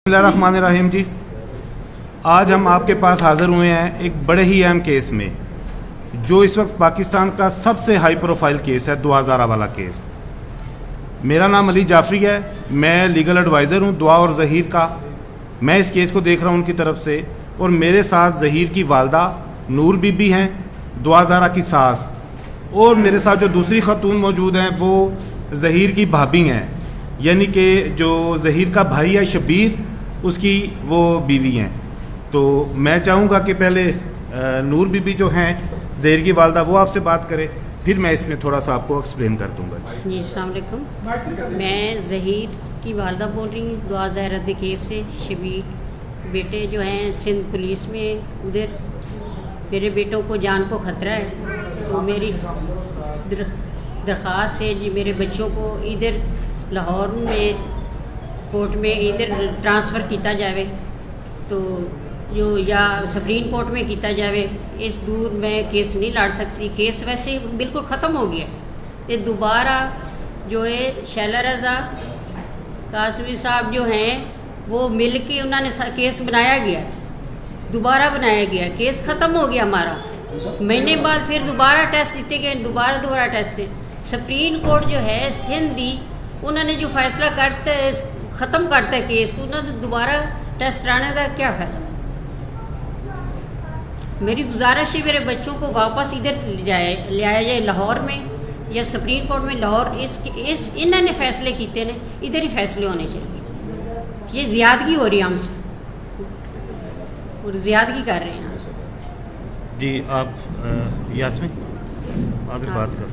बिस्मिल्लाहिर्रहमानिर्रहीम जी, आज हम आपके पास हाज़िर हुए हैं एक बड़े ही अहम केस में, जो इस वक्त पाकिस्तान का सबसे हाई प्रोफाइल केस है, दुआ ज़ारा वाला केस। मेरा नाम अली जाफरी है, मैं लीगल एडवाइज़र हूँ दुआ और ज़हीर का। मैं इस केस को देख रहा हूँ उनकी तरफ से, और मेरे साथ ज़हीर की वालदा नूर बीबी हैं, दुआ ज़ारा की सास, और मेरे साथ जो दूसरी खातून मौजूद हैं वो ज़हीर की भाभी हैं, यानी कि जो ज़हीर का भाई है शबीर, उसकी वो बीवी हैं। तो मैं चाहूँगा कि पहले नूर बीबी जो हैं ज़हीर की वालदा, वो आपसे बात करें, फिर मैं इसमें थोड़ा सा आपको एक्सप्लेन कर दूँगा। जी अस्सलाम वालेकुम, मैं ज़हीर की वालदा बोल रही हूँ दुआ ज़ारा के केस से। शबीर बेटे जो हैं सिंध पुलिस में, उधर मेरे बेटों को जान को ख़तरा है, तो मेरी दरख्वास्त है जी मेरे बच्चों को इधर लाहौर में कोर्ट में इधर ट्रांसफ़र किया जाए, तो जो या सुप्रीम कोर्ट में किया जाए। इस दूर मैं केस नहीं लड़ सकती, केस वैसे बिल्कुल ख़त्म हो गया। ये दोबारा जो है शैला रज़ा कासवी साहब जो हैं वो मिल के उन्होंने केस बनाया गया, दोबारा बनाया गया, केस ख़त्म हो गया हमारा। महीने बाद फिर दोबारा टेस्ट दिए गए, दोबारा टेस्ट से सुप्रीम कोर्ट जो है सिंधी, उन्होंने जो फैसला करते ख़त्म करता है केस, उन्होंने दोबारा टेस्ट कराने का क्या फ़ायदा। मेरी गुजारिश है मेरे बच्चों को वापस इधर ले आया जाए लाहौर में या सुप्रीम कोर्ट में। लाहौर इस इन्होंने फैसले किए ने, इधर ही फैसले होने चाहिए। ये ज़्यादगी हो रही है हमसे, और ज़्यादगी कर रहे हैं हमसे। जी आप यास्मीन आप भी बात करो,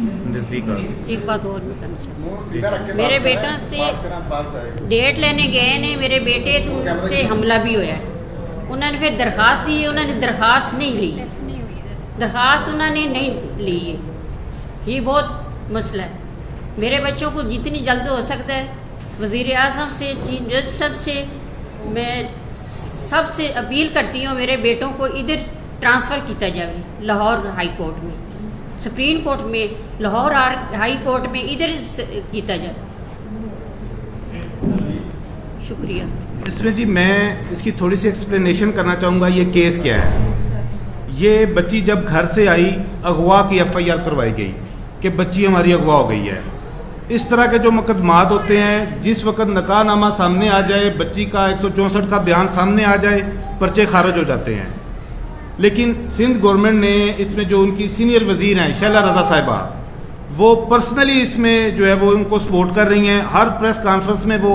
नज़दीक आ। एक बात और मैं करना चाहती हूँ, मेरे बेटों से डेट लेने गए ने, मेरे बेटे तुमसे हमला भी होया है। उन्होंने फिर दरख्वास्त दी, उन्होंने दरख्वास्त नहीं ली, दरख्वास्त उन्होंने नहीं ली है। ये बहुत मसला है। मेरे बच्चों को जितनी जल्द हो सकता है वज़ीर आज़म से, चीफ जस्टिस से, मैं सबसे अपील करती हूँ मेरे बेटों को इधर ट्रांसफ़र किया जाए लाहौर हाई कोर्ट में, सुप्रीम कोर्ट में, लाहौर हाई कोर्ट में, इधर किया जाए। शुक्रिया। इसमें जी मैं इसकी थोड़ी सी एक्सप्लेनेशन करना चाहूँगा। ये केस क्या है? ये बच्ची जब घर से आई, अगवा की FIR करवाई गई कि बच्ची हमारी अगवा हो गई है। इस तरह के जो मुकदमात होते हैं, जिस वक्त निकाहनामा सामने आ जाए, बच्ची का 164 का बयान सामने आ जाए, पर्चे खारिज हो जाते हैं। लेकिन सिंध गवर्नमेंट ने इसमें जो उनकी सीनियर वज़ीर हैं शैला रज़ा साहिबा, वो पर्सनली इसमें जो है वो उनको सपोर्ट कर रही हैं। हर प्रेस कॉन्फ्रेंस में वो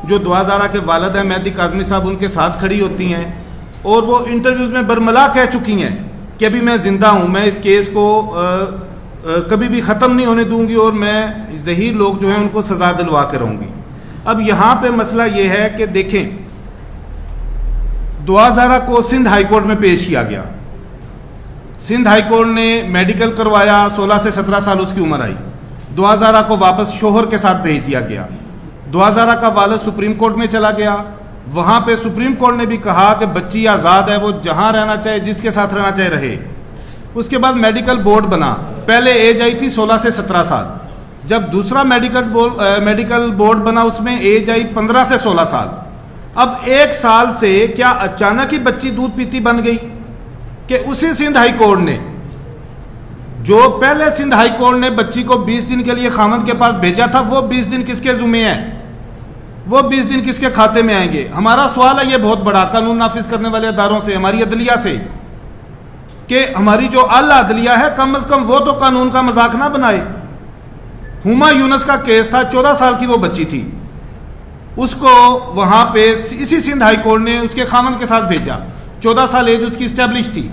जो दुआ ज़ारा के वालिद हैं मेहदी काज़मी साहब, उनके साथ खड़ी होती हैं, और वो इंटरव्यूज़ में बरमला कह चुकी हैं कि अभी मैं ज़िंदा हूँ, मैं इस केस को कभी भी ख़त्म नहीं होने दूँगी, और मैं ज़हीर लोग जो हैं उनको सज़ा दिलवा के रहूँगी। अब यहाँ पे मसला ये है कि देखें, दुआ ज़ारा को सिंध हाई कोर्ट में पेश किया गया। सिंध हाई कोर्ट ने मेडिकल करवाया, 16 से 17 साल उसकी उम्र आई। दुआ ज़ारा को वापस शोहर के साथ भेज दिया गया। दुआ ज़ारा का वालिद सुप्रीम कोर्ट में चला गया, वहाँ पे सुप्रीम कोर्ट ने भी कहा कि बच्ची आज़ाद है, वो जहाँ रहना चाहे, जिसके साथ रहना चाहे रहे। उसके बाद मेडिकल बोर्ड बना, पहले एज आई थी 16 से 17 साल। जब दूसरा मेडिकल बोर्ड बना, उसमें एज आई 15 से 16 साल। अब 1 साल से क्या अचानक ही बच्ची दूध पीती बन गई कि उसी सिंध हाई कोर्ट ने, जो पहले सिंध हाई कोर्ट ने बच्ची को 20 दिन के लिए खामद के पास भेजा था, वो 20 दिन किसके जुम्मे हैं? वो 20 दिन किसके खाते में आएंगे? हमारा सवाल है ये बहुत बड़ा, कानून नाफिज करने वाले अदारों से, हमारी अदलिया से, कि हमारी जो आला अदलिया है कम से कम वो तो कानून का मजाक ना बनाए। हुमा यूनुस का केस था, 14 साल की वो बच्ची थी, उसको वहां पे इसी सिंध हाई कोर्ट ने उसके खामद के साथ भेजा, 14 साल एज उसकी इस्टेब्लिश थी।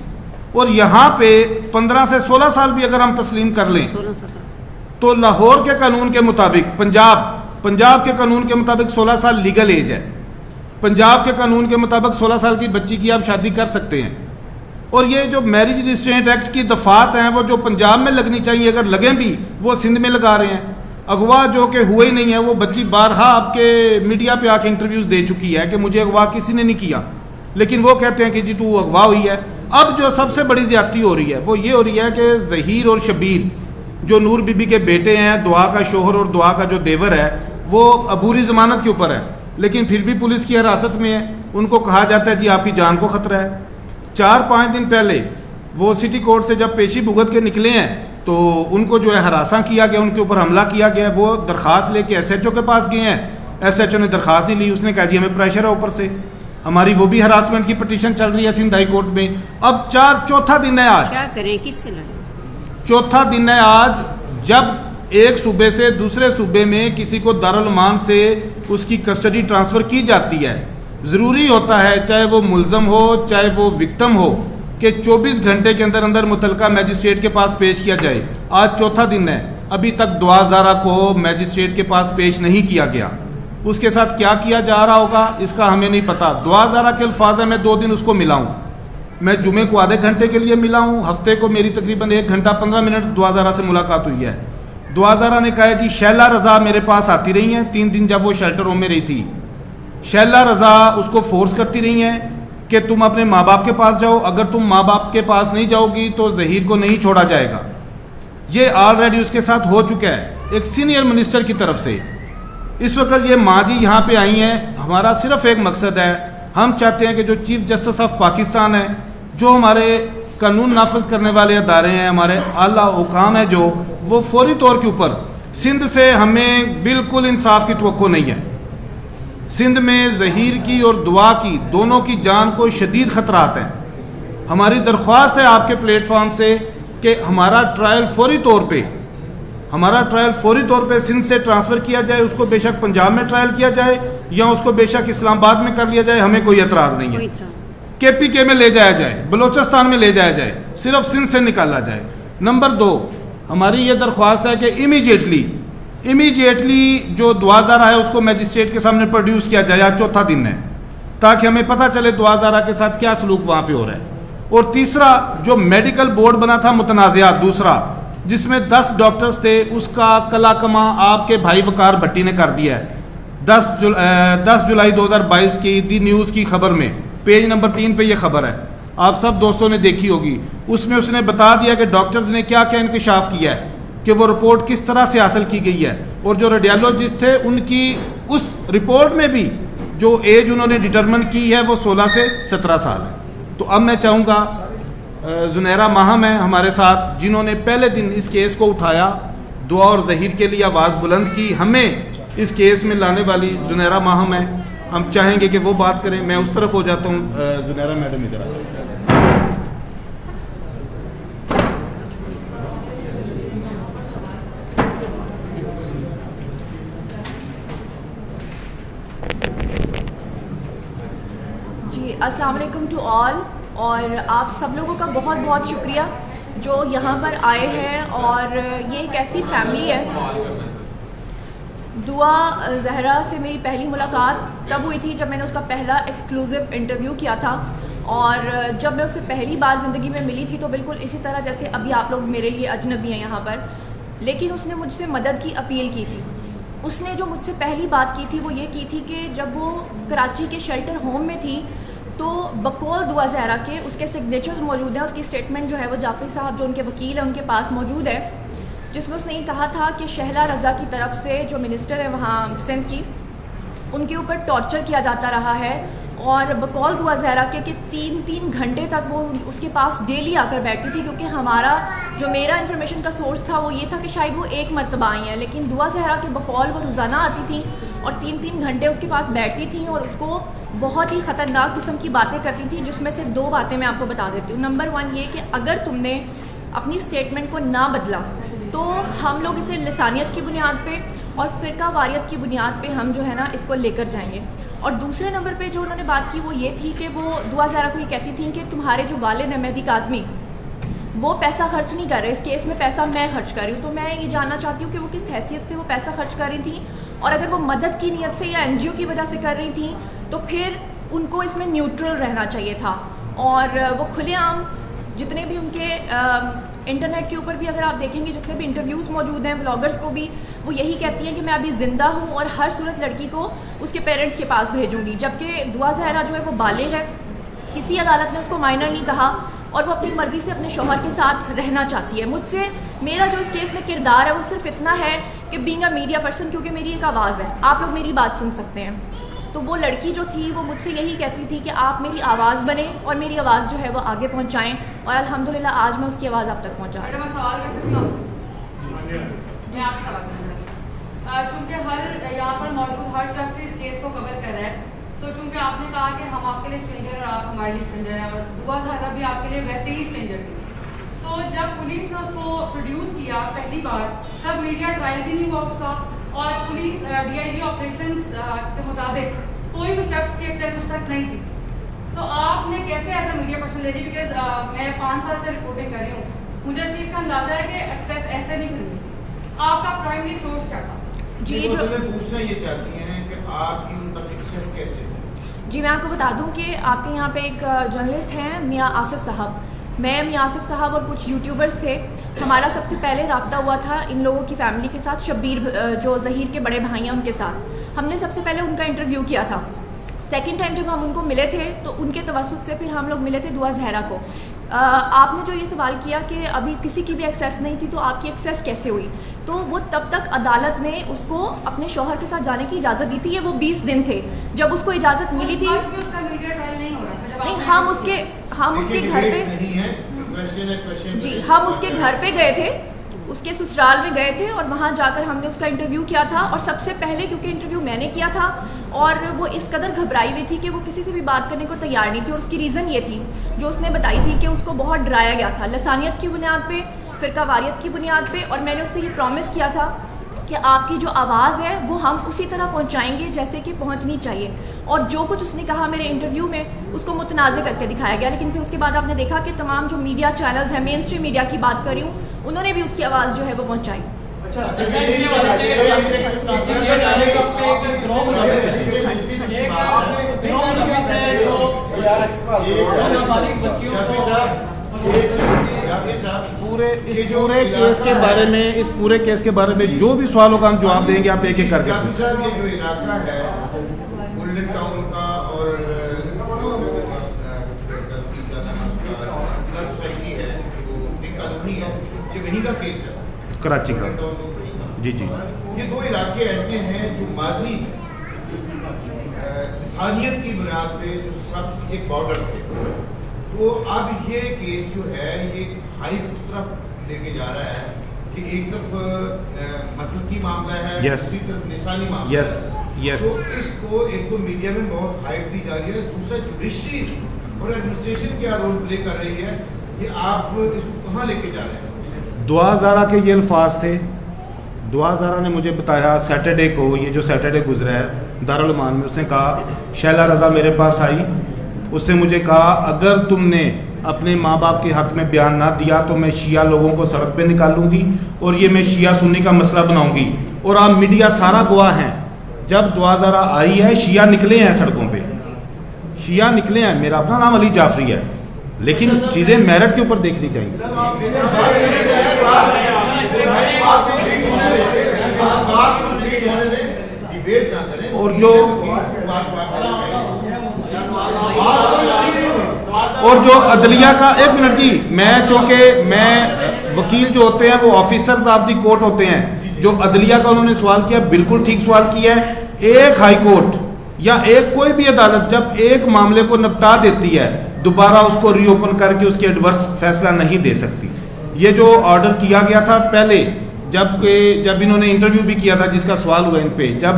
और यहाँ पे 15 से 16 साल भी अगर हम तस्लीम कर लें, तो लाहौर के कानून के मुताबिक, पंजाब के कानून के मुताबिक 16 साल लीगल एज है। पंजाब के कानून के मुताबिक 16 साल की बच्ची की आप शादी कर सकते हैं। और ये जो मैरिज रिस्ट्रेंट एक्ट की दफात हैं, वो जो पंजाब में लगनी चाहिए, अगर लगें भी, वो सिंध में लगा रहे हैं। अगवा जो कि हुए ही नहीं है, वो बच्ची बारहा आपके मीडिया पे आके इंटरव्यूज़ दे चुकी है कि मुझे अगवा किसी ने नहीं किया, लेकिन वो कहते हैं कि जी तू अगवा हुई है। अब जो सबसे बड़ी ज्यादती हो रही है वो ये हो रही है कि ज़हीर और शबीर जो नूर बीबी के बेटे हैं, दुआ का शोहर और दुआ का जो देवर है, वो अबूरी ज़मानत के ऊपर है। लेकिन फिर भी पुलिस की हिरासत में है। उनको कहा जाता है जी आपकी जान को खतरा है। 4-5 दिन पहले वो सिटी कोर्ट से जब पेशी भुगत के निकले हैं तो उनको जो है हरासा किया गया, उनके ऊपर हमला किया गया। वो दरख्वास्त लेके SHO के पास गए हैं, SHO ने दरख्वास्त ही ली, उसने कहा जी हमें प्रेशर है ऊपर से, हमारी वो भी हरासमेंट की पिटीशन चल रही है सिंध हाई कोर्ट में। अब चौथा दिन है आज, क्या करें, किससे लड़ें? चौथा दिन है आज, जब एक सूबे से दूसरे सूबे में किसी को दारुल अमान से उसकी कस्टडी ट्रांसफ़र की जाती है, ज़रूरी होता है चाहे वो मुल्ज़म हो चाहे वो विक्टिम हो कि 24 घंटे के अंदर अंदर मुतलका मैजिस्ट्रेट के पास पेश किया जाए। आज चौथा दिन है, अभी तक दुआ ज़ारा को मैजिस्ट्रेट के पास पेश नहीं किया गया। उसके साथ क्या किया जा रहा होगा इसका हमें नहीं पता। दुआ ज़ारा के अल्फाज है, मैं 2 दिन उसको मिला हूँ। मैं जुमे को आधे घंटे के लिए मिला हूँ, हफ्ते को मेरी तकरीबन 1 घंटा 15 मिनट दुआ ज़ारा से मुलाकात हुई है। दुआ ज़ारा ने कहा जी शैला रज़ा मेरे पास आती रही हैं 3 दिन जब वो शेल्टर होम में रही थी। शैला रज़ा उसको फोर्स करती रही हैं कि तुम अपने माँ बाप के पास जाओ, अगर तुम माँ बाप के पास नहीं जाओगी तो ज़हीर को नहीं छोड़ा जाएगा। ये ऑलरेडी उसके साथ हो चुका है एक सीनियर मिनिस्टर की तरफ से। इस वक्त ये माँ जी यहाँ पे आई हैं, हमारा सिर्फ एक मकसद है, हम चाहते हैं कि जो चीफ जस्टिस ऑफ पाकिस्तान है, जो हमारे कानून नाफज करने वाले अदारे हैं, हमारे आला हुकाम है, जो वो फौरी तौर के ऊपर सिंध से हमें बिल्कुल इंसाफ की तवक्को नहीं है। सिंध में ज़हीर की और दुआ की दोनों की जान को शदीद खतरात हैं। हमारी दरख्वास्त है आपके प्लेटफॉर्म से कि हमारा ट्रायल फौरी तौर पे सिंध से ट्रांसफ़र किया जाए। उसको बेशक पंजाब में ट्रायल किया जाए या उसको बेशक इस्लामाबाद में कर लिया जाए, हमें कोई एतराज़ नहीं है। KPK में ले जाया जाए, बलोचिस्तान में ले जाया जाए, सिर्फ सिंध से निकाला जाए। नंबर 2, हमारी ये दरख्वास्त है कि इमीडिएटली जो दुआ ज़ारा है उसको मैजिस्ट्रेट के सामने प्रोड्यूस किया जाए। आज चौथा दिन है, ताकि हमें पता चले दुआ ज़ारा के साथ क्या सलूक वहाँ पे हो रहा है। और तीसरा, जो मेडिकल बोर्ड बना था मुतनाज़ियात दूसरा, जिसमें 10 डॉक्टर्स थे, उसका कलाकमा आपके भाई वकार भट्टी ने कर दिया है। 10 जुलाई 2022 की दी न्यूज़ की खबर में पेज नंबर 3 पे ये खबर है, आप सब दोस्तों ने देखी होगी। उसमें उसने बता दिया कि डॉक्टर्स ने क्या क्या इंकशाफ किया है, कि वो रिपोर्ट किस तरह से हासिल की गई है। और जो रेडियोलॉजिस्ट थे उनकी उस रिपोर्ट में भी जो एज उन्होंने डिटरमिन की है वो 16 से 17 साल है। तो अब मैं चाहूँगा जुनैरा माहम है हमारे साथ, जिन्होंने पहले दिन इस केस को उठाया, दुआ और ज़हीर के लिए आवाज़ बुलंद की, हमें इस केस में लाने वाली जुनैरा माहम है। हम चाहेंगे कि वो बात करें। मैं उस तरफ हो जाता हूँ, जुनैरा मैडम इधर आ। जी अस्सलाम वालेकुम टू ऑल, और आप सब लोगों का बहुत बहुत शुक्रिया जो यहाँ पर आए हैं। और ये एक ऐसी फैमिली है, दुआ ज़हरा से मेरी पहली मुलाकात तब हुई थी जब मैंने उसका पहला एक्सक्लूसिव इंटरव्यू किया था। और जब मैं उससे पहली बार ज़िंदगी में मिली थी तो बिल्कुल इसी तरह जैसे अभी आप लोग मेरे लिए अजनबी हैं यहाँ पर, लेकिन उसने मुझसे मदद की अपील की थी। उसने जो मुझसे पहली बात की थी वो ये की थी कि जब वो कराची के शेल्टर होम में थी तो बकौल दुआ ज़हरा के उसके सिग्नेचर्स मौजूद हैं, उसकी स्टेटमेंट जो है वो जाफ़री साहब जो उनके वकील हैं उनके पास मौजूद है, जिसमें उसने ये कहा था कि शहला रज़ा की तरफ से जो मिनिस्टर है वहाँ सिंध की, उनके ऊपर टॉर्चर किया जाता रहा है। और बकौल दुआ ज़हरा के 3-3 घंटे तक वो उसके पास डेली आकर बैठती थी, क्योंकि हमारा जो मेरा इन्फॉर्मेशन का सोर्स था वो ये था कि शायद वो एक मरतबा आई हैं, लेकिन दुआ ज़हरा के बकौल वो रोज़ाना आती थी और 3-3 घंटे उसके पास बैठती थी और उसको बहुत ही ख़तरनाक किस्म की बातें करती थी, जिसमें से 2 बातें मैं आपको बता देती हूँ। नंबर 1 ये कि अगर तुमने अपनी स्टेटमेंट को ना बदला तो हम लोग इसे लिसानियत की बुनियाद पे और फ़िरका वारियत की बुनियाद पे हम जो है ना इसको लेकर जाएंगे। और दूसरे नंबर पे जो उन्होंने बात की वो ये थी कि वो दुआ ज़हरा को ये कहती थी कि तुम्हारे जो वालिद हैं मेहदी काज़मी, वो पैसा खर्च नहीं कर रहे, इस केस में पैसा मैं खर्च कर रही हूँ। तो मैं ये जानना चाहती हूँ कि वो किस हैसियत से वो पैसा खर्च कर रही थी, और अगर वो मदद की नीयत से या NGO की वजह से कर रही थी तो फिर उनको इसमें न्यूट्रल रहना चाहिए था। और वो खुलेआम जितने भी उनके इंटरनेट के ऊपर भी अगर आप देखेंगे जितने भी इंटरव्यूज़ मौजूद हैं व्लॉगर्स को भी, वो यही कहती हैं कि मैं अभी ज़िंदा हूँ और हर सूरत लड़की को उसके पेरेंट्स के पास भेजूँगी। जबकि दुआ ज़हरा जो है वो बालिग है, किसी अदालत ने उसको माइनर नहीं कहा और वो अपनी मर्ज़ी से अपने शौहर के साथ रहना चाहती है। मुझसे मेरा जो इस केस में किरदार है वो सिर्फ इतना है कि बीइंग अ मीडिया पर्सन, क्योंकि मेरी एक आवाज़ है, आप लोग मेरी बात सुन सकते हैं। तो वो लड़की जो थी वो मुझसे यही कहती थी कि आप मेरी आवाज़ बने और मेरी आवाज़ जो है वो आगे पहुंचाएं, और अल्हम्दुलिल्लाह आज मैं उसकी आवाज़ आप तक पहुंचा रही हूं। सवाल कर सकती हूँ? मैं आपसे सवाल करना चाहती हूँ। चूँकि हर यहाँ पर मौजूद हर शख्स इस केस को कवर कर रहा है, तो चूँकि आपने कहा कि हम आपके लिए स्ट्रेंजर और आप हमारे लिए स्ट्रेंजर हैं, और दुआ ज़हरा भी आपके लिए वैसे ही स्ट्रेंजर थी, तो जब पुलिस ने उसको प्रोड्यूस किया पहली बार, तब मीडिया ट्रायल भी नहीं हुआ उसका, और पुलिस DIG ऑपरेशंस के मुताबिक कोई भी शख्स की एक्सेस उस तक नहीं थी। तो आपने कैसे ऐसा मीडिया पर्सन ले ली? बिकॉज मैं 5 साल से रिपोर्टिंग कर रही हूँ, मुझे इस चीज़ का अंदाजा है कि एक्सेस ऐसे नहीं मिलती। आपका प्राइमरी सोर्स क्या था? जी वो जो पूछना ये चाहती हैं कि आपकी उन तक एक्सेस कैसे हो? जी मैं आपको बता दूं कि आपके यहाँ पे एक जर्नलिस्ट हैं मियाँ आसिफ साहब, मैं मियाँ आसिफ साहब और कुछ यूट्यूबर्स थे, हमारा सबसे पहले रब्ता हुआ था इन लोगों की फैमिली के साथ, शब्बीर जो ज़हीर के बड़े भाई हैं उनके साथ। हमने सबसे पहले उनका इंटरव्यू किया था। सेकंड टाइम जब हम उनको मिले थे तो उनके तवस्सुत से फिर हम लोग मिले थे दुआ ज़हरा को। आपने जो ये सवाल किया कि अभी किसी की भी एक्सेस नहीं थी तो आपकी एक्सेस कैसे हुई, तो वो तब तक अदालत ने उसको अपने शौहर के साथ जाने की इजाज़त दी थी। ये वो 20 दिन थे जब उसको इजाज़त मिली थी। उसका मीडिया ट्रायल नहीं हो रहा था जब नहीं, आपने- हम उसके घर पे नहीं है, जो क्वेश्चन है क्वेश्चन जी हम उसके घर पे गए थे, उसके ससुराल में गए थे और वहाँ जाकर हमने उसका इंटरव्यू किया था। और सबसे पहले क्योंकि इंटरव्यू मैंने किया था और वो इस कदर घबराई हुई थी कि वो किसी से भी बात करने को तैयार नहीं थी, और उसकी रीज़न ये थी जो उसने बताई थी कि उसको बहुत डराया गया था लसानियत की बुनियाद पे, फ़िरकावारियत की बुनियाद पे, और मैंने उससे ये प्रॉमिस किया था कि आपकी जो आवाज़ है वो हम उसी तरह पहुंचाएंगे जैसे कि पहुंचनी चाहिए। और जो कुछ उसने कहा मेरे इंटरव्यू में उसको मुतनाज़ करके दिखाया गया, लेकिन फिर उसके बाद आपने देखा कि तमाम जो मीडिया चैनल्स हैं, मेन स्ट्रीम मीडिया की बात कर रही हूँ, उन्होंने भी उसकी आवाज़ जो है वो पहुँचाई। इस पूरे केस के बारे में जो भी सवालों का हम जवाब देंगे, आप एक एक करके काफी पूछें। साहब, ये जो इलाका है गोल्डन टाउन का और सोसाइटी है, कॉलोनी है, ये वहीं का केस है, कराची का। गोल्डन टाउन तो वहीं का। जी जी। ये 2 इलाके ऐसे हैं जो माजी इंसानियत की बुनियाद पे जो सबसे एक बॉर्डर थे, तो अब ये केस जो है ये हाइप उस तरफ लेके जा रहा है कि एक तरफ मसलकी मामला है, Yes. दूसरी तरफ निशानी मामला यस है। यस। तो इसको एक तो मीडिया में बहुत हाइप दी जा रही है, दूसरा जुडिशरी और एडमिनिस्ट्रेशन क्या रोल प्ले कर रही है, ये आप इसको कहाँ लेके जा रहे हैं? दुआ ज़ारा के ये अल्फाज थे। दुआ ज़ारा ने मुझे बताया सैटरडे को, ये जो सैटरडे गुजरा है दारुल उलूम में, उसने कहा शैला रज़ा मेरे पास आई, उसने मुझे कहा अगर तुमने अपने माँ बाप के हक़ में बयान ना दिया तो मैं शिया लोगों को सड़क पे निकालूंगी और ये मैं शिया सुन्नी का मसला बनाऊंगी। और आप मीडिया सारा गवाह हैं, जब दुआ ज़ारा आई है शिया निकले हैं सड़कों पे, शिया निकले हैं। मेरा अपना नाम अली जाफरी है, लेकिन चीज़ें मेरिट के ऊपर देखनी चाहिए। और जो अदलिया का, एक मिनट जी, मैं चूँकि मैं वकील जो होते हैं वो ऑफिसर्स ऑफ द कोर्ट होते हैं, जो अदलिया का उन्होंने सवाल किया बिल्कुल ठीक सवाल किया है। एक हाई कोर्ट या एक कोई भी अदालत जब एक मामले को निपटा देती है दोबारा उसको रीओपन करके उसके एडवर्स फैसला नहीं दे सकती। ये जो ऑर्डर किया गया था पहले जब इन्होंने इंटरव्यू भी किया था जिसका सवाल हुआ इन पे, जब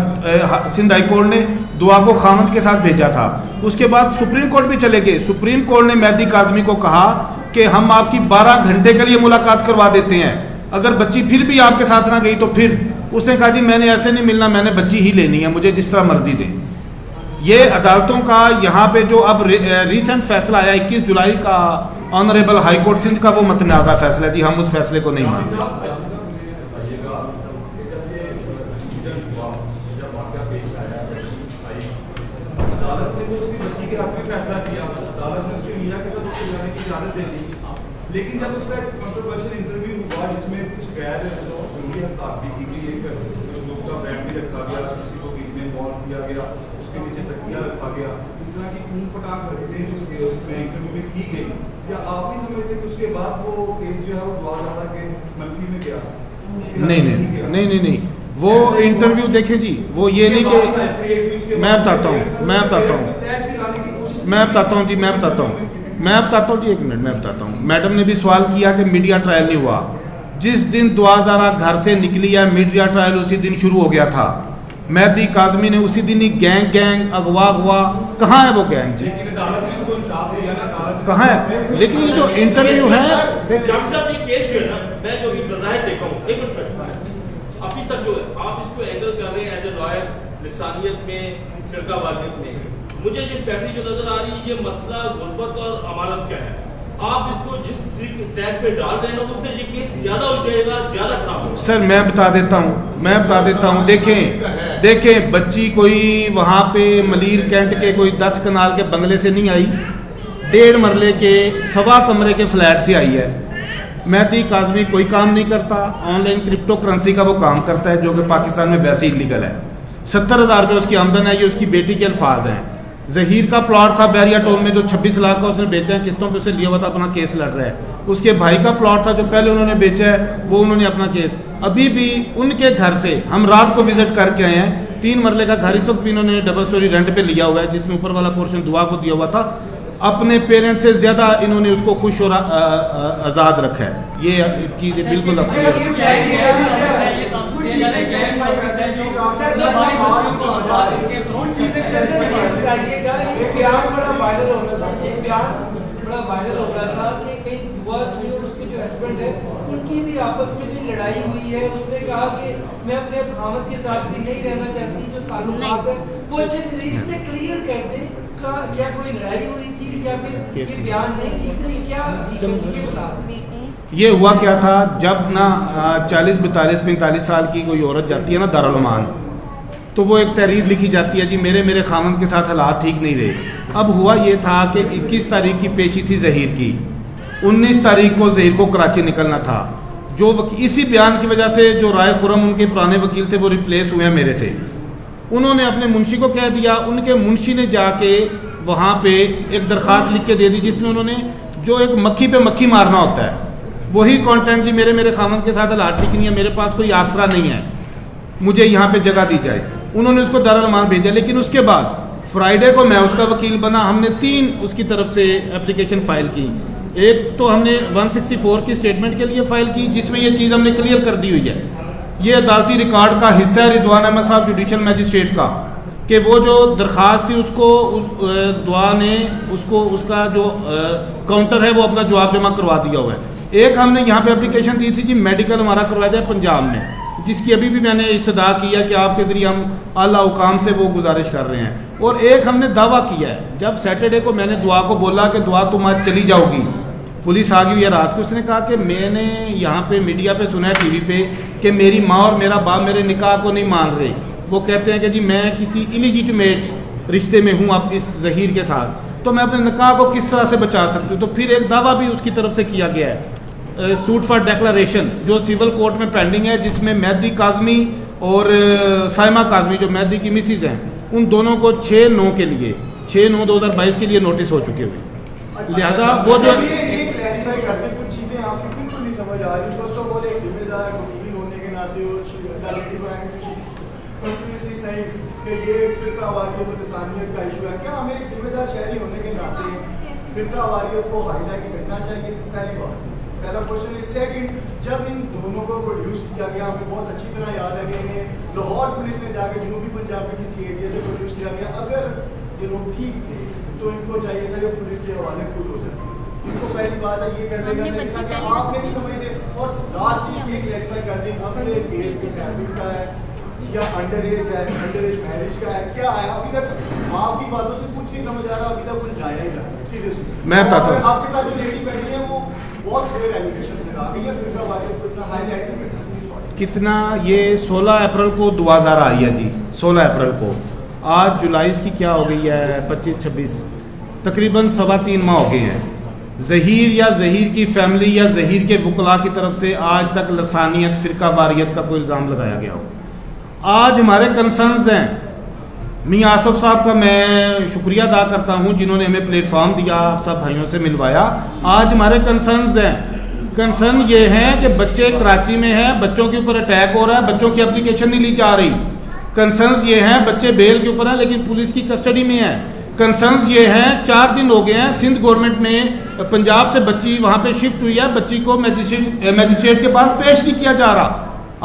सिंध हाई कोर्ट ने दुआ को खामद के साथ भेजा था, उसके बाद सुप्रीम कोर्ट भी चले गए। सुप्रीम कोर्ट ने मेहदी काज़मी को कहा कि हम आपकी 12 घंटे के लिए मुलाकात करवा देते हैं, अगर बच्ची फिर भी आपके साथ ना गई तो फिर उसने कहा जी मैंने ऐसे नहीं मिलना, मैंने बच्ची ही लेनी है, मुझे जिस तरह मर्जी दें। ये अदालतों का यहाँ पे जो अब रिसेंट फैसला आया 21 जुलाई का ऑनरेबल हाई कोर्ट सिंध का, वो मतनाज़ा फैसला जी, हम उस फैसले को नहीं मानते। लेकिन जब उसका कंट्रोवर्शियल इंटरव्यू हुआ जिसमें कुछ गैर जरूरी हरकत भी की गई, कुछ लोग का ब्रांड भी रखा गया, किसी को बीच में इन्वॉल्व किया गया, उसके नीचे तकिया रखा गया, इस तरह की ऊट पटाख हरकतें उसमें इंटरव्यू में की गई, या आप भी समझते कि उसके बाद वो केस जो है वो दुआ ज़ारा के मनफी में गया? नहीं, वो इंटरव्यू देखे जी, वो ये नहीं कि मैं बताता हूँ जी, एक मिनट मैं बताता हूँ। मैडम ने भी सवाल किया कि मीडिया ट्रायल नहीं हुआ। जिस दिन दुआ ज़ारा घर से निकली है मीडिया ट्रायल उसी दिन शुरू हो गया था। मेहदी काज़मी ने उसी दिन ही गैंग अगवा कहाँ है वो गैंग जी, कहाँ है? लेकिन ये जो इंटरव्यू है केस जो है ना, मैं जो भी बजाय देखा हूँ, एक मिनट अभी तक जो है आप इसको एंगल कर रहे हैं एज ए लॉयर, लिसानियत में, फिरकावारियत में, मुझे ये फैमिली जो नजर आ रही है, ये मसला गुर्बत और अमानत का है। आप इसको जिस ट्रैक पे डाल रहे हैं उससे ये केस ज्यादा उलझेगा, ज्यादा खराब होगा। सर मैं बता देता हूँ, देखें बच्ची कोई वहाँ पे मलीर कैंट के कोई 10 कनाल के बंगले से नहीं आई, 1.5 मरले के 1.25 कमरे के फ्लैट से आई है। मेहदी काज़मी कोई काम नहीं करता, ऑनलाइन क्रिप्टो करेंसी का वो काम करता है जो कि पाकिस्तान में वैसे इलीगल है। 70,000 रुपये उसकी आमदन है, ये उसकी बेटी के अल्फाज हैं। जहीर का प्लॉट था बैरिया टोल में जो 26 लाख का उसने बेचा है, किस्तों पे उसे लिया हुआ था, अपना केस लड़ रहा है। उसके भाई का प्लॉट था जो पहले उन्होंने बेचा है, वो उन्होंने अपना केस, अभी भी उनके घर से हम रात को विजिट करके आए हैं। 3 मरले का घर इस वक्त भी इन्होंने डबल स्टोरी रेंट पे लिया हुआ है, जिसमें ऊपर वाला पोर्शन दुआ को दिया हुआ था। अपने पेरेंट्स से ज़्यादा इन्होंने उसको खुश और आज़ाद रखा है। ये चीज़ बिल्कुल बड़ा वायरल हो रहा था कि कई दुआ की और उसके जो हस्बैंड है उनकी भी आपस में भी लड़ाई हुई है। उसने कहा कि मैं अपने खामद के साथ भी नहीं रहना चाहती, जो ताल्लुकात है वो अच्छे नहीं रही। इसमें क्लियर कर दे क्या कोई लड़ाई हुई थी या फिर ये बयान नहीं की थी, क्या ये हुआ क्या था? जब ना 40, 42, 45 साल की कोई औरत जाती है ना दारुल अमान, तो वो एक तहरीर लिखी जाती है जी मेरे खामन के साथ हालात ठीक नहीं रहे। अब हुआ ये था कि 21 तारीख की पेशी थी ज़हीर की, 19 तारीख को ज़हीर को कराची निकलना था। जो इसी बयान की वजह से जो राय खुरम उनके पुराने वकील थे वो रिप्लेस हुए हैं मेरे से। उन्होंने अपने मुंशी को कह दिया, उनके मुंशी ने जाके वहाँ पे एक दरख्वास्त लिख के दे दी जिसमें उन्होंने जो एक मक्खी पे मक्खी मारना होता है वही कंटेंट जी मेरे खामन के साथ हालात ठीक नहीं है, मेरे पास कोई आसरा नहीं है, मुझे यहाँ पे जगह दी जाए। उन्होंने उसको दारुल अमान भेजा। लेकिन उसके बाद फ्राइडे को मैं उसका वकील बना, हमने 3 उसकी तरफ से एप्लीकेशन फाइल की। एक तो हमने 164 की स्टेटमेंट के लिए फ़ाइल की जिसमें ये चीज़ हमने क्लियर कर दी हुई है, ये अदालती रिकॉर्ड का हिस्सा है रिजवान अहमद साहब जुडिशल मैजिस्ट्रेट का, कि वो जो दरख्वास्त थी उसको दुआ ने उसका जो काउंटर है वो अपना जवाब जमा करवा दिया हुआ है। एक हमने यहाँ पे एप्लीकेशन दी थी कि मेडिकल हमारा करवाया जाए पंजाब में, जिसकी अभी भी मैंने इस्तदा किया कि आपके ज़रिए हम आला हुकाम से वो गुजारिश कर रहे हैं। और एक हमने दावा किया है, जब सैटरडे को मैंने दुआ को बोला कि दुआ तुम आज चली जाओगी, पुलिस आ गई हुई है रात को, उसने कहा कि मैंने यहाँ पे मीडिया पे सुना है टीवी पे कि मेरी माँ और मेरा बाप मेरे निकाह को नहीं मान रहे। वो कहते हैं कि जी मैं किसी इलीजिटिमेट रिश्ते में हूँ अब इस ज़हीर के साथ, तो मैं अपने निकाह को किस तरह से बचा सकती हूँ। तो फिर एक दावा भी उसकी तरफ से किया गया है, सूट फॉर डिक्लेरेशन जो सिविल कोर्ट में पेंडिंग है, जिसमें मेहदी काज़मी और साइमा काज़मी जो मेहदी की मिसिज हैं, उन दोनों को 6/9 के लिए 6/9/2022 के लिए नोटिस हो चुके हुए। लिहाजा वो जो कुछ चीजें आपकी बिल्कुल नहीं समझ आ रही। फर्स्ट ऑफ ऑल एक जिम्मेदार वकील होने के नाते ये फिरकावारियत और इंसानियत का इशू है, क्या हमें एक जिम्मेदार शहरी होने के नाते फिरकावारियत को हाईलाइट करना चाहिए? पहला क्वेश्चन है। सेकंड, जब इन दोनों को प्रोड्यूस किया गया, हमें बहुत अच्छी तरह याद है कि इन्हें लाहौर पुलिस ने जाके जनूबी पंजाब में किसी एरिया से प्रोड्यूस किया गया। अगर ये लोग ठीक थे तो इनको चाहिए था ये पुलिस के हवाले खुद हो जाए। इनको पहली बात है ये करने का चाहिए था कि आप नहीं समझते। और लास्ट चीज ये क्लैरिफाई कर दें, अब ये केस के फैमिली का है या अंडर एज है, अंडर एज मैरिज का है, क्या है? अभी तक आपकी बातों से कुछ नहीं समझ आ रहा, अभी तक कुछ जाया ही नहीं सीरियसली। मैं बताता हूँ आपके साथ जो लेडी बैठी है वो बहुत सेवियर एलिगेशंस लगा रही है, फिरकावारियत को इतना हाईलाइट नहीं करना कितना। ये 16 अप्रैल को दुआ ज़ारा आई है जी, 16 अप्रैल को। आज जुलाई की क्या हो गई है, 25-26, तकरीबन 3.25 माह हो गए हैं। ज़हीर या ज़हीर की फैमिली या ज़हीर के वकला की तरफ से आज तक लसानियत फिरकावारियत का कोई इल्ज़ाम लगाया गया हो। आज हमारे कंसर्न्स हैं, मियां आसफ साहब का मैं शुक्रिया अदा करता हूं जिन्होंने हमें प्लेटफॉर्म दिया, सब भाइयों से मिलवाया। आज हमारे कंसर्न्स हैं कंसर्न ये है कि बच्चे कराची में हैं, बच्चों के ऊपर अटैक हो रहा है, बच्चों की एप्लीकेशन नहीं ली जा रही। कंसर्न्स ये हैं बच्चे बेल के ऊपर हैं लेकिन पुलिस की कस्टडी में है। कंसर्न्स ये हैं 4 दिन हो गए हैं सिंध गवर्नमेंट ने पंजाब से बच्ची वहाँ पे शिफ्ट हुई है, बच्ची को मजिस्ट्रेट के पास पेश नहीं किया जा रहा।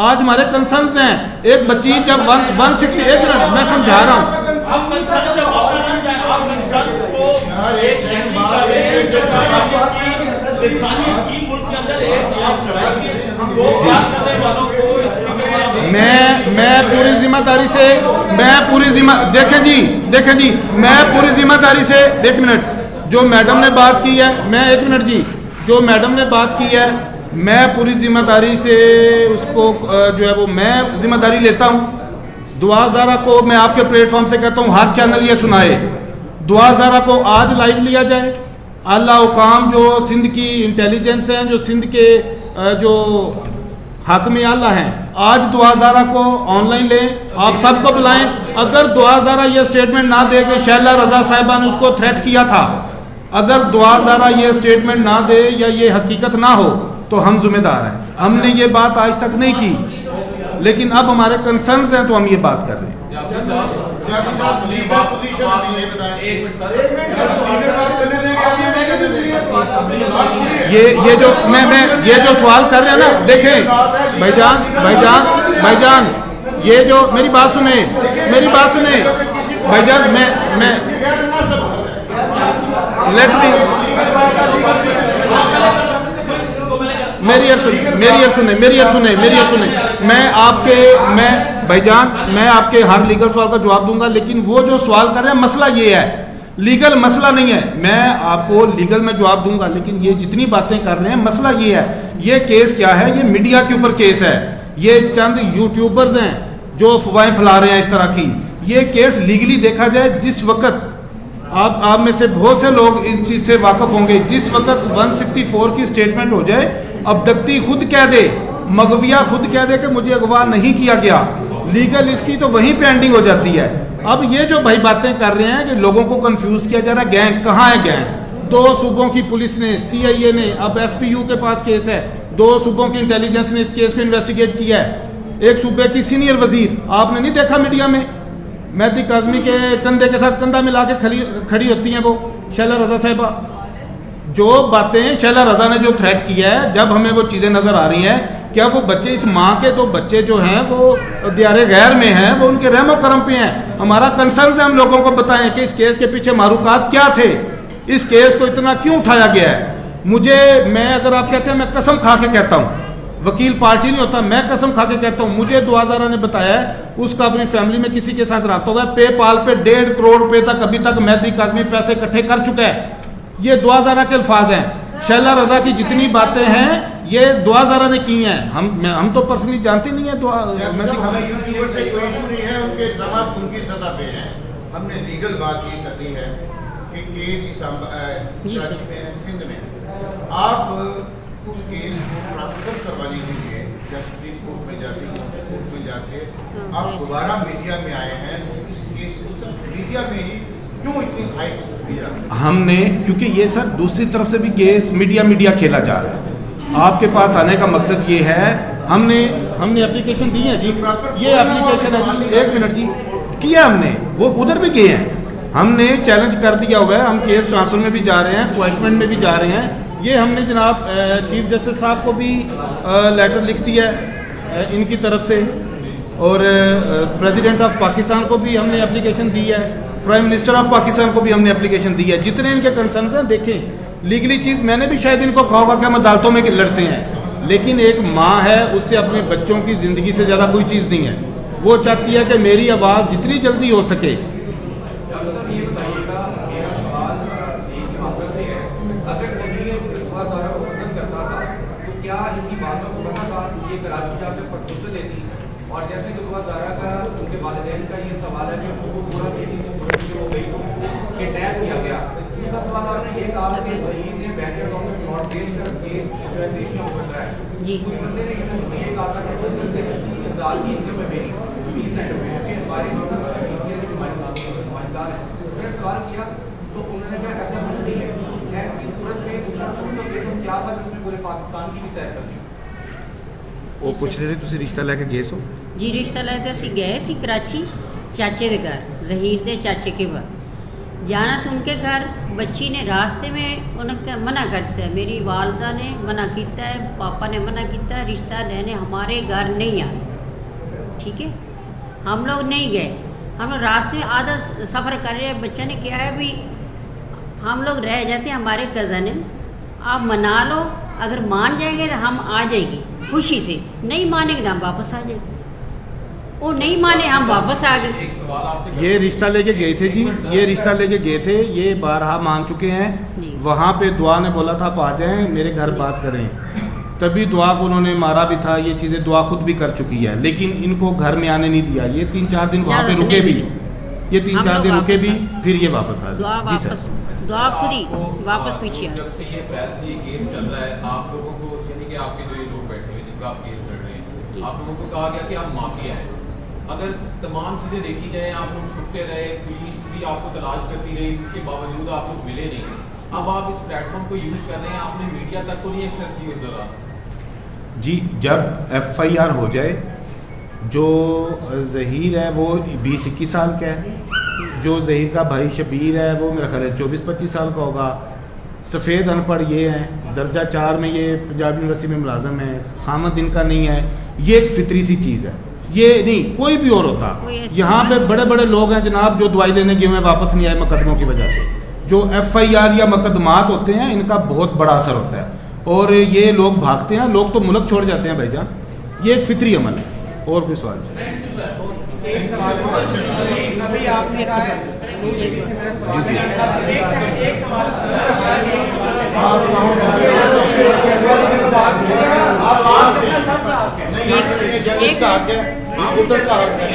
आज हमारे कंसर्न्स हैं। एक बच्ची जब 160 एक मिनट मैं समझा रहा हूँ। आप कंसर्न से बाहर आना चाहें, आप कंसर्न को एक हैंडल कर रहे हैं, लिसानियत की मुल्क के अंदर एक आप सवाल की 2 बात करने वालों को मैं पूरी जिम्मेदारी से देखें जी मैं पूरी जिम्मेदारी से एक मिनट जो मैडम ने बात की है, मैं एक मिनट जी जो मैडम ने बात की है मैं पूरी जिम्मेदारी से उसको जो है वो मैं जिम्मेदारी लेता हूँ। दुआ ज़ारा को मैं आपके प्लेटफॉर्म से कहता हूँ हर चैनल ये सुनाए, दुआ ज़ारा को आज लाइव लिया जाए। आला हुकाम जो सिंध की इंटेलिजेंस हैं, जो सिंध के जो हाकिम आला हैं, आज दुआ ज़ारा को ऑनलाइन लें, आप सबको बुलाएं। अगर दुआ ज़ारा ये स्टेटमेंट ना दे कि शैला रजा साहिबा ने उसको थ्रेट किया था, अगर दुआ ज़ारा ये स्टेटमेंट ना दे या ये हकीकत ना हो तो हम जिम्मेदार हैं। हमने ये बात आज तक नहीं की, लेकिन अब हमारे कंसर्न्स हैं तो हम ये बात कर रहे हैं। ये जो ये जो सवाल कर रहे हैं ना, देखें भाईजान ये जो मेरी बात सुने भाईजान, मैं लेट मी मेरी सुने मैं आपके हर लीगल सवाल का जवाब दूंगा, लेकिन वो जो सवाल कर रहे हैं मसला ये है, लीगल मसला नहीं है। मैं आपको लीगल में जवाब दूंगा, लेकिन ये जितनी बातें कर रहे हैं मसला ये है। ये केस क्या है? ये मीडिया के ऊपर केस है। ये चंद यूट्यूबर्स हैं जो अफवाहें फैला रहे हैं इस तरह की। ये केस लीगली देखा जाए, जिस वक्त आप में से बहुत से लोग इस चीज से वाकफ होंगे, जिस वक्त 164 की स्टेटमेंट हो जाए, अब्दक्ती खुद कह दे, मगविया खुद कह दे कि मुझे अगवा नहीं किया गया, लीगल इसकी तो वहीं पे एंडिंग हो जाती है। अब ये जो भाई बातें कर रहे हैं कि लोगों को कंफ्यूज किया जा रहा है, गैंग कहाँ है? गैंग 2 सूबों की पुलिस ने, CIA ने, अब SPU के पास केस है, 2 सूबों की इंटेलिजेंस ने इस केस को इन्वेस्टिगेट किया है। एक सूबे की सीनियर वजीर आपने नहीं देखा मीडिया में, मेहदी काज़मी के कंधे के साथ कंधा मिला के खड़ी होती हैं वो शैला रजा साहिबा। जो बातें शैला रजा ने जो थ्रेट किया है, जब हमें वो चीज़ें नज़र आ रही हैं, क्या वो बच्चे, इस माँ के 2 बच्चे जो हैं वो दियारे गैर में हैं, वो उनके रहमो करम पे हैं। हमारा कंसर्न है हम लोगों को बताएं कि इस केस के पीछे मारूकात क्या थे, इस केस को इतना क्यों उठाया गया है। मैं अगर आप कहते हैं, मैं कसम खा के कहता हूँ, वकील पार्टी नहीं होता, मैं कसम खा के कहता हूँ, मुझे दुआ ज़ारा ने बताया है उसका अपनी फैमिली में किसी के साथ रब्ता हुआ है, पेपाल पे 1.5 करोड़ रुपए तक अभी तक मेहदी काज़मी पैसे इकट्ठे कर चुका है। ये दुआ ज़ारा के अल्फाज हैं। शैला रजा की जितनी बातें हैं ये दुआ ज़ारा ने की हैं। हम तो पर्सनली जानते नहीं है दुआ यूट्यूबर से कोई इशू नहीं है, उनके इल्जामात उनकी सतह पे हैं। हमने लीगल बात ये करनी है कि केस कराची में है, सिंध में, आप उस केस को ट्रांसफर करवाने के लिए या सुप्रीम कोर्ट में जाते, कोर्ट में जाते, आप दोबारा मीडिया में आए हैं, तो इस केस को सिर्फ मीडिया में ही क्यों इतनी हाइप दी जा रही है? हमने, क्योंकि ये सर दूसरी तरफ से भी केस मीडिया खेला जा रहा है। आपके पास आने का मकसद ये है, हमने एप्लीकेशन दी है जी, ये एप्लीकेशन है जी, 1 मिनट जी, किया हमने, वो उधर भी गए हैं, हमने चैलेंज कर दिया हुआ है, हम केस ट्रांसफर में भी जा रहे हैं, क्वेश्चन में भी जा रहे हैं। ये हमने जनाब चीफ जस्टिस साहब को भी लेटर लिख दिया है इनकी तरफ से, और प्रेसिडेंट ऑफ पाकिस्तान को भी हमने एप्लीकेशन दी है, प्राइम मिनिस्टर ऑफ पाकिस्तान को भी हमने एप्लीकेशन दी है। जितने इनके कंसर्न हैं, देखें लीगली चीज़, मैंने भी शायद इनको कहा होगा कि हम अदालतों में लड़ते हैं, लेकिन एक माँ है, उससे अपने बच्चों की ज़िंदगी से ज़्यादा कोई चीज़ नहीं है। वो चाहती है कि मेरी आवाज़ जितनी जल्दी हो सके। और जैसे कि दुआ ज़ारा का उनके वालिदैन का ये सवाल है कि उनको पूरा मीटिंग हो गई तो उनको किडनैप किया गया। दूसरा सवाल आपने ये कहा कि वहीद ने बैरियर ऑफ शॉर्टेज का केस जो है पेशियां बन रहा है, उस बंदे ने ये कहा था कि 70 से 80,000 की इनकम है मेरी 20 सेंट में, कि हमारी ईमानदार है। मैंने सवाल किया तो उन्होंने कहा ऐसा कुछ नहीं है, ऐसी सूरत में क्या था जिसमें पूरे पाकिस्तान की भी सैर कर ली। ਉਹ ਪੁੱਛ ਰਹੇ ਤੁਸੀਂ ਰਿਸ਼ਤਾ ਲੈ ਕੇ ਗਏ ਸੋ जी रिश्ता ले तो असी गए सी कराची चाचे के घर, जहीर दे चाचे के घर जाना से उनके घर। बच्ची ने रास्ते में उन्हें मना करता है, मेरी वालदा ने मना किया है, पापा ने मना किया है, रिश्ता लेने हमारे घर नहीं आए। ठीक है, हम लोग नहीं गए। हम लोग रास्ते में आधा सफ़र कर रहे हैं, बच्चा ने क्या है भी हम लोग रह जाते हैं, हमारे कज़न है, आप मना लो, अगर मान जाएंगे तो हम आ जाएंगे खुशी से, नहीं मानेंगे तो हम वापस आ जाएंगे। वो नहीं माने, हम वापस आ गए। एक सवाल आपसे ये रिश्ता लेके गए थे जी, ये रिश्ता लेके गए थे, ये बारहा मान चुके हैं। जी। वहाँ पे दुआ ने बोला था आप आ जाएं मेरे घर बात करें, तभी दुआ को उन्होंने मारा भी था। ये चीज़ें दुआ खुद भी कर चुकी है, लेकिन इनको घर में आने नहीं दिया। ये 3-4 दिन वहाँ पे ज़्यादा रुके भी, नहीं ये 3-4 हम दिन लोग रुके भी, वापस फिर ये वापस आ दुआ गए। जी वापस, सर, दुआ खुद ही आपको, वापस पीछे आ। जब से ये पहले से ये केस चल रहा है, आप लोगों को यानी कि आपके जो ये लोग बैठे हुए जिनका आप केस लड़ रहे हैं, आप लोगों को कहा गया कि आप माफिया हैं। अगर तमाम चीज़ें देखी जाए, आप लोग छुपते रहे, पुलिस भी आपको तलाश करती रही, इसके बावजूद आप लोग मिले नहीं। अब आप इस प्लेटफॉर्म को यूज़ कर रहे हैं, आपने मीडिया तक को नहीं एक्सेस की उस दौरान। जी जब FIR हो जाए, जो ज़हीर है वो 20-21 साल का है, जो ज़हीर का भाई शबीर है वो मेरा ख्याल है 24-25 साल का होगा। सफ़ेद अनपढ़ ये हैं, दर्जा 4 में ये पंजाब यूनिवर्सिटी में मुलाजम है, खामद इनका नहीं है। ये एक फितरी सी चीज़ है, ये नहीं कोई भी और होता। कोई ऐसा यहाँ पे बड़े बड़े लोग हैं जनाब जो दवाई लेने गए हुए हैं, वापस नहीं आए मुकदमों की वजह से। जो FIR या मुकदमात होते हैं इनका बहुत बड़ा असर होता है, और ये लोग भागते हैं, लोग तो मुल्क छोड़ जाते हैं भाईजान। ये एक फितरी अमल है। और कोई सवाल? अभी आपने कहा है एक से मेरा जी, सवाल जी। है, एक सवाल एक का हक है, उधर का हक है।